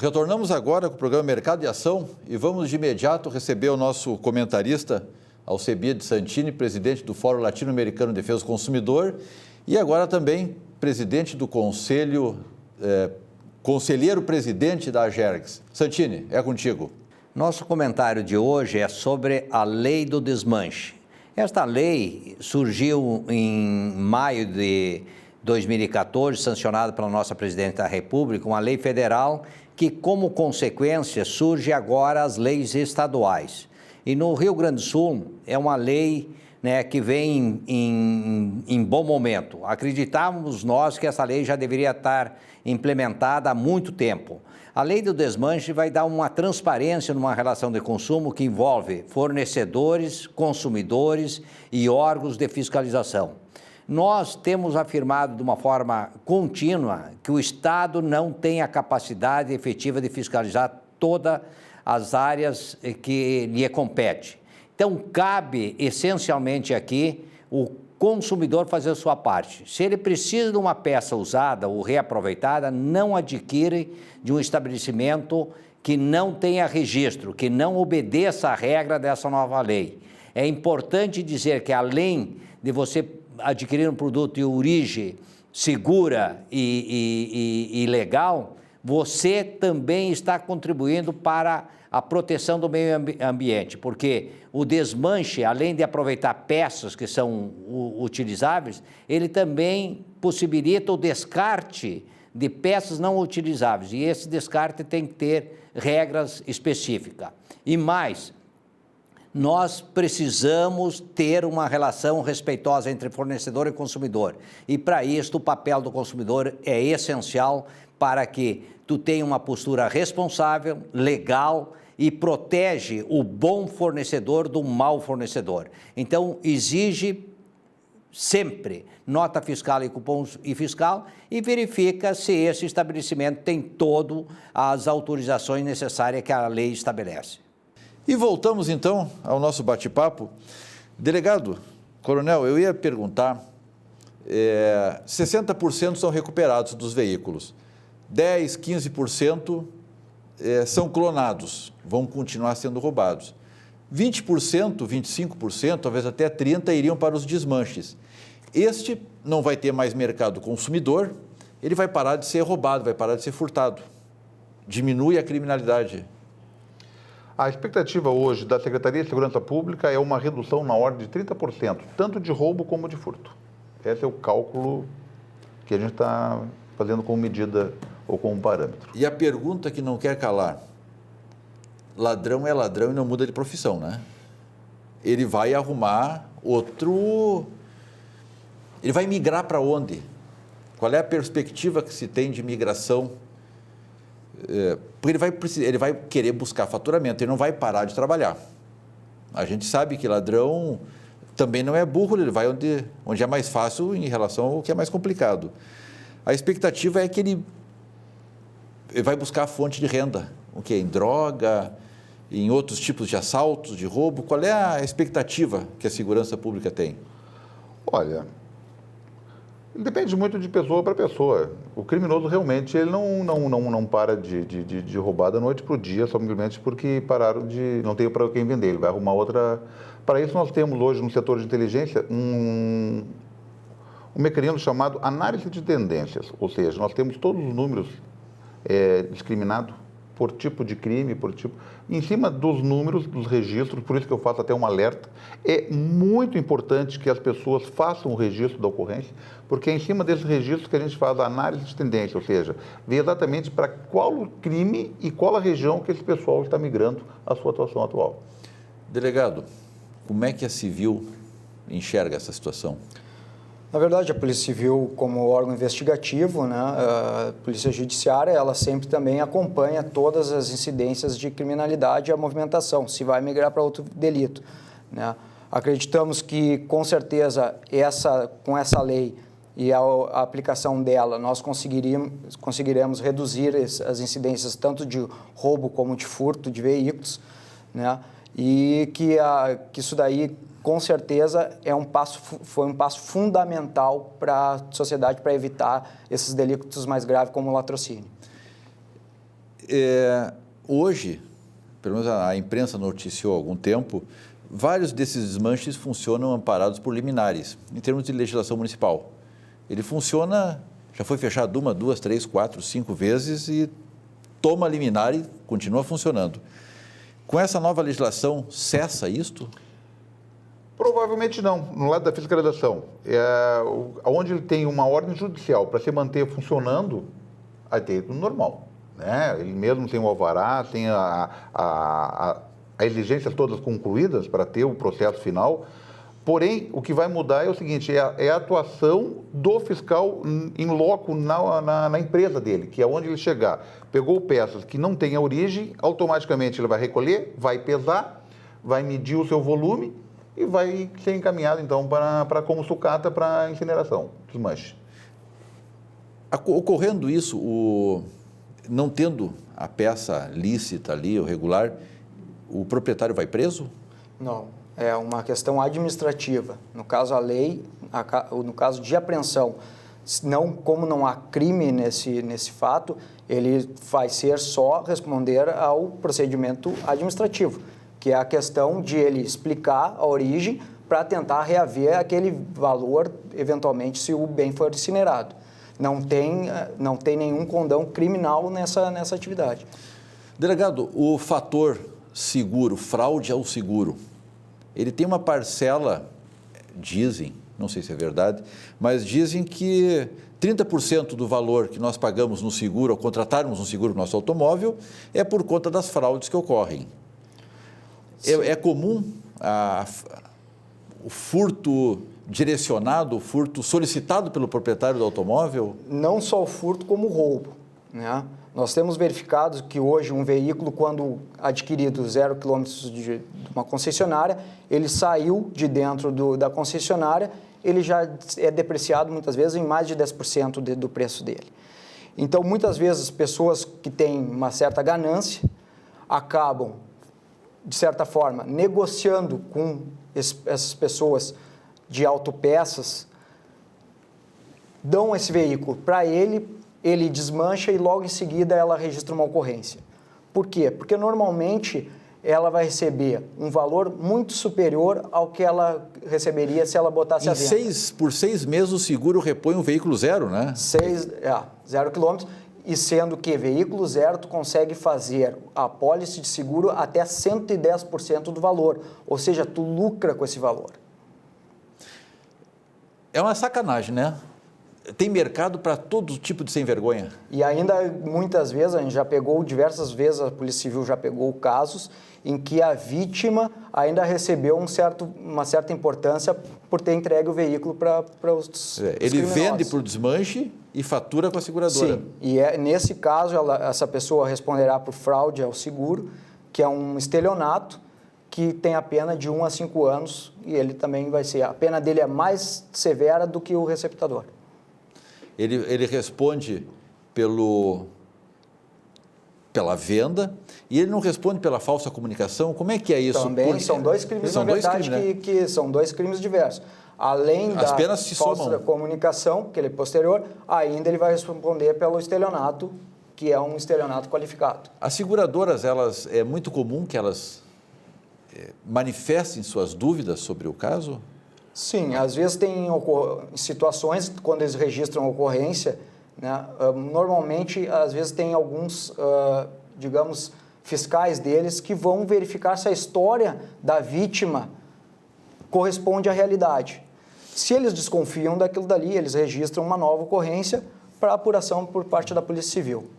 Retornamos agora com o programa Mercado e Ação e vamos de imediato receber o nosso comentarista, Alcebiades Santini, presidente do Fórum Latino-Americano de Defesa do Consumidor e agora também presidente do conselheiro-presidente da AGERGS. Santini, é contigo. Nosso comentário de hoje é sobre a Lei do Desmanche. Esta lei surgiu em maio de 2014, sancionada pela nossa Presidente da República, uma lei federal que, como consequência, surge agora as leis estaduais. E no Rio Grande do Sul é uma lei, que vem em bom momento. Acreditávamos nós que essa lei já deveria estar implementada há muito tempo. A lei do desmanche vai dar uma transparência numa relação de consumo que envolve fornecedores, consumidores e órgãos de fiscalização. Nós temos afirmado de uma forma contínua que o Estado não tem a capacidade efetiva de fiscalizar todas as áreas que lhe compete. Então, cabe essencialmente aqui o consumidor fazer a sua parte. Se ele precisa de uma peça usada ou reaproveitada, não adquire de um estabelecimento que não tenha registro, que não obedeça à regra dessa nova lei. É importante dizer que, além de você adquirir um produto de origem segura e legal, você também está contribuindo para a proteção do meio ambiente, porque o desmanche, além de aproveitar peças que são utilizáveis, ele também possibilita o descarte de peças não utilizáveis, e esse descarte tem que ter regras específicas. E mais, nós precisamos ter uma relação respeitosa entre fornecedor e consumidor. E para isso, o papel do consumidor é essencial para que tu tenha uma postura responsável, legal e protege o bom fornecedor do mau fornecedor. Então, exige sempre nota fiscal e cupom fiscal e verifica se esse estabelecimento tem todas as autorizações necessárias que a lei estabelece. E voltamos então ao nosso bate-papo. Delegado, coronel, eu ia perguntar, 60% são recuperados dos veículos, 10%, 15% são clonados, vão continuar sendo roubados. 20%, 25%, talvez até 30% iriam para os desmanches. Este não vai ter mais mercado consumidor, ele vai parar de ser roubado, vai parar de ser furtado. Diminui a criminalidade. A expectativa hoje da Secretaria de Segurança Pública é uma redução na ordem de 30%, tanto de roubo como de furto. Esse é o cálculo que a gente está fazendo como medida ou como parâmetro. E a pergunta que não quer calar, ladrão é ladrão e não muda de profissão, né? Ele vai arrumar outro... Ele vai migrar para onde? Qual é a perspectiva que se tem de migração? Porque ele vai querer buscar faturamento, ele não vai parar de trabalhar. A gente sabe que ladrão também não é burro, ele vai onde é mais fácil em relação ao que é mais complicado. A expectativa é que ele vai buscar a fonte de renda, o que? Em droga, em outros tipos de assaltos, de roubo. Qual é a expectativa que a segurança pública tem? Olha, depende muito de pessoa para pessoa. O criminoso realmente ele não para de roubar da noite para o dia, simplesmente porque pararam de... não tem para quem vender, ele vai arrumar outra... Para isso nós temos hoje no setor de inteligência um mecanismo chamado análise de tendências, ou seja, nós temos todos os números discriminados por tipo de crime, por tipo... Em cima dos números, dos registros, por isso que eu faço até um alerta, é muito importante que as pessoas façam o registro da ocorrência, porque é em cima desses registros que a gente faz a análise de tendência, ou seja, ver exatamente para qual o crime e qual a região que esse pessoal está migrando a sua atuação atual. Delegado, como é que a Civil enxerga essa situação? Na verdade, a Polícia Civil, como órgão investigativo, a Polícia Judiciária, ela sempre também acompanha todas as incidências de criminalidade e a movimentação, se vai migrar para outro delito. Acreditamos que, com certeza, com essa lei e a aplicação dela, nós conseguiremos reduzir as incidências tanto de roubo como de furto de veículos, e que isso daí, com certeza, foi um passo fundamental para a sociedade para evitar esses delitos mais graves como o latrocínio. Hoje, pelo menos a imprensa noticiou há algum tempo, vários desses desmanches funcionam amparados por liminares, em termos de legislação municipal. Ele funciona, já foi fechado 1, 2, 3, 4, 5 vezes e toma liminar e continua funcionando. Com essa nova legislação, cessa isto? Provavelmente não, no lado da fiscalização. Onde ele tem uma ordem judicial para se manter funcionando, aí tem tudo normal. Né? Ele mesmo tem o alvará, tem as exigências todas concluídas para ter o processo final. Porém, o que vai mudar é o seguinte, é a atuação do fiscal em loco na empresa dele, que é onde ele chegar. Pegou peças que não têm a origem, automaticamente ele vai recolher, vai pesar, vai medir o seu volume e vai ser encaminhado, então, como sucata para incineração, desmanche. Ocorrendo isso, não tendo a peça lícita ali, ou regular, o proprietário vai preso? Não, é uma questão administrativa. No caso, a lei, no caso de apreensão, como não há crime nesse fato, ele vai ser só responder ao procedimento administrativo, que é a questão de ele explicar a origem para tentar reaver aquele valor, eventualmente, se o bem for incinerado. Não tem nenhum condão criminal nessa atividade. Delegado, o fator seguro, fraude ao seguro, ele tem uma parcela, dizem, não sei se é verdade, mas dizem que 30% do valor que nós pagamos no seguro, ao contratarmos um seguro no nosso automóvel, é por conta das fraudes que ocorrem. É comum o furto direcionado, o furto solicitado pelo proprietário do automóvel? Não só o furto, como o roubo, né? Nós temos verificado que hoje um veículo, quando adquirido 0 km de uma concessionária, ele saiu de dentro da concessionária, ele já é depreciado muitas vezes em mais de 10% do preço dele. Então, muitas vezes, pessoas que têm uma certa ganância acabam, de certa forma, negociando com essas pessoas de autopeças, dão esse veículo para ele desmancha e logo em seguida ela registra uma ocorrência. Por quê? Porque normalmente ela vai receber um valor muito superior ao que ela receberia se ela botasse a venda. Por 6 meses o seguro repõe um veículo zero, né? 0 km, e sendo que veículo zero tu consegue fazer a apólice de seguro até 110% do valor, ou seja, tu lucra com esse valor. É uma sacanagem, né? Tem mercado para todo tipo de sem vergonha. E ainda, muitas vezes, a gente já pegou, diversas vezes, a Polícia Civil já pegou casos em que a vítima ainda recebeu uma certa importância por ter entregue o veículo para os Ele vende por desmanche e fatura com a seguradora. Sim, e nesse caso, essa pessoa responderá por fraude ao seguro, que é um estelionato, que tem a pena de 1 a 5 anos, e ele também vai ser, a pena dele é mais severa do que o receptador. Ele responde pela venda e ele não responde pela falsa comunicação. Como é que é isso? Também são dois crimes, na verdade, que são dois crimes diversos. Além da falsa comunicação, que ele é posterior, ainda ele vai responder pelo estelionato, que é um estelionato qualificado. As seguradoras, é muito comum que elas manifestem suas dúvidas sobre o caso? Sim, às vezes tem situações, quando eles registram a ocorrência, né, normalmente, às vezes tem alguns, digamos, fiscais deles que vão verificar se a história da vítima corresponde à realidade. Se eles desconfiam daquilo dali, eles registram uma nova ocorrência para apuração por parte da Polícia Civil.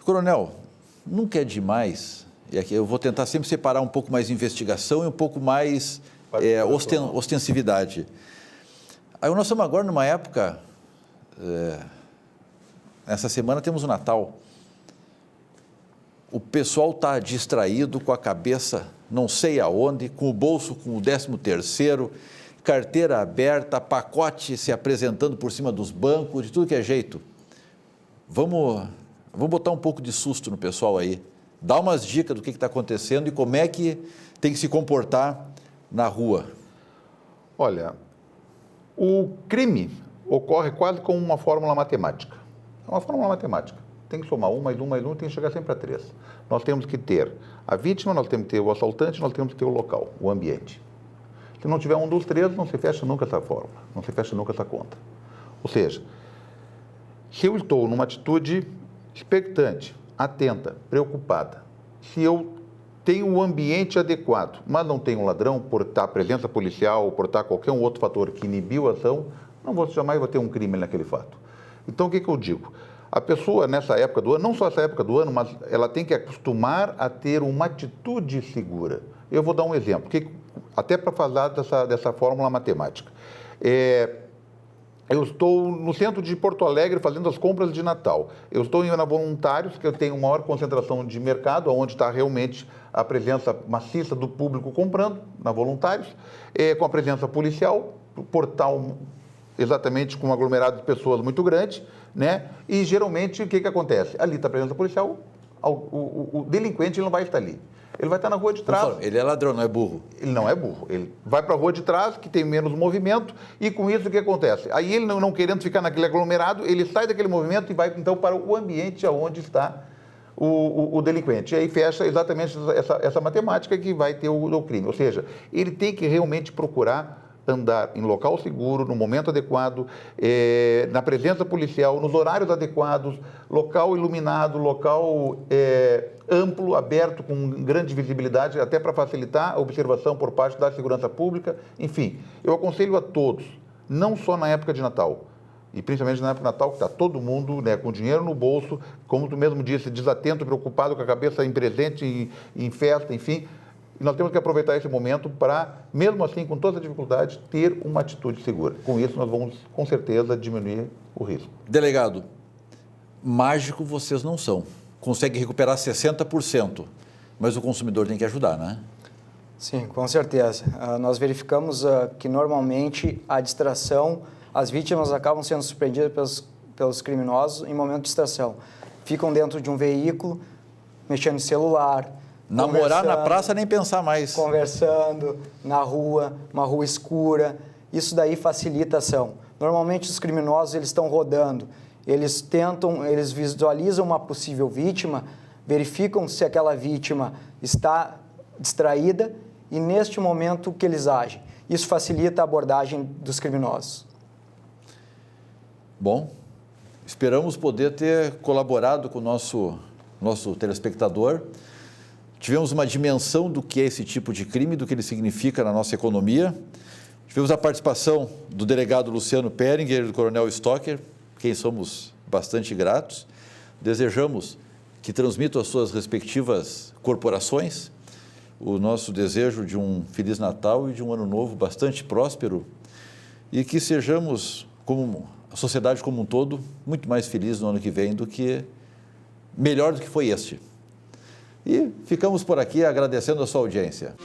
Coronel, nunca é demais, e aqui eu vou tentar sempre separar um pouco mais investigação e um pouco mais ostensividade. Aí nós estamos agora numa época, essa semana temos o Natal. O pessoal está distraído com a cabeça não sei aonde, com o bolso com o 13º, carteira aberta, pacote se apresentando por cima dos bancos, de tudo que é jeito. Vamos botar um pouco de susto no pessoal aí. Dá umas dicas do que está acontecendo e como é que tem que se comportar na rua. Olha, o crime ocorre quase como uma fórmula matemática. É uma fórmula matemática. Tem que somar 1 mais 1 mais 1 e tem que chegar sempre a 3. Nós temos que ter a vítima, nós temos que ter o assaltante, nós temos que ter o local, o ambiente. Se não tiver um dos 3, não se fecha nunca essa fórmula, não se fecha nunca essa conta. Ou seja, se eu estou numa atitude expectante, atenta, preocupada, se eu tenho o ambiente adequado, mas não tenho um ladrão, por estar presença policial ou por estar qualquer um outro fator que inibiu a ação, jamais vou ter um crime naquele fato. Então, o que eu digo? A pessoa, nessa época do ano, não só essa época do ano, mas ela tem que acostumar a ter uma atitude segura. Eu vou dar um exemplo, até para falar dessa fórmula matemática. Eu estou no centro de Porto Alegre fazendo as compras de Natal. Eu estou indo na Voluntários, que eu tenho maior concentração de mercado, onde está realmente a presença maciça do público comprando, na Voluntários, com a presença policial, portal exatamente com um aglomerado de pessoas muito grande, né? E geralmente o que acontece? Ali está a presença policial, o delinquente ele não vai estar ali. Ele vai estar na rua de trás. Ele é ladrão, não é burro. Ele não é burro. Ele vai para a rua de trás, que tem menos movimento, e com isso o que acontece? Aí ele não querendo ficar naquele aglomerado, ele sai daquele movimento e vai então para o ambiente onde está o delinquente. E aí fecha exatamente essa matemática que vai ter o crime. Ou seja, ele tem que realmente procurar andar em local seguro, no momento adequado, na presença policial, nos horários adequados, local iluminado, local amplo, aberto, com grande visibilidade, até para facilitar a observação por parte da segurança pública. Enfim, eu aconselho a todos, não só na época de Natal, e principalmente na época de Natal, que está todo mundo, né, com dinheiro no bolso, como tu mesmo disse, desatento, preocupado, com a cabeça em presente, em festa, enfim. E nós temos que aproveitar esse momento para, mesmo assim, com toda a dificuldade, ter uma atitude segura. Com isso, nós vamos, com certeza, diminuir o risco. Delegado, mágico vocês não são. Consegue recuperar 60%, mas o consumidor tem que ajudar, né? Sim, com certeza. Nós verificamos que, normalmente, a distração, as vítimas acabam sendo surpreendidas pelos criminosos em momento de distração. Ficam dentro de um veículo, mexendo em celular, namorar na praça, nem pensar mais. Conversando na rua, uma rua escura. Isso daí facilita a ação. Normalmente os criminosos eles estão rodando. Eles visualizam uma possível vítima, verificam se aquela vítima está distraída e neste momento que eles agem. Isso facilita a abordagem dos criminosos. Bom, esperamos poder ter colaborado com o nosso telespectador. Tivemos uma dimensão do que é esse tipo de crime, do que ele significa na nossa economia. Tivemos a participação do delegado Luciano Peringer e do coronel Stocker, quem somos bastante gratos. Desejamos que transmitam às suas respectivas corporações o nosso desejo de um Feliz Natal e de um Ano Novo bastante próspero e que sejamos, como a sociedade como um todo, muito mais felizes no ano que vem melhor do que foi este. E ficamos por aqui agradecendo a sua audiência.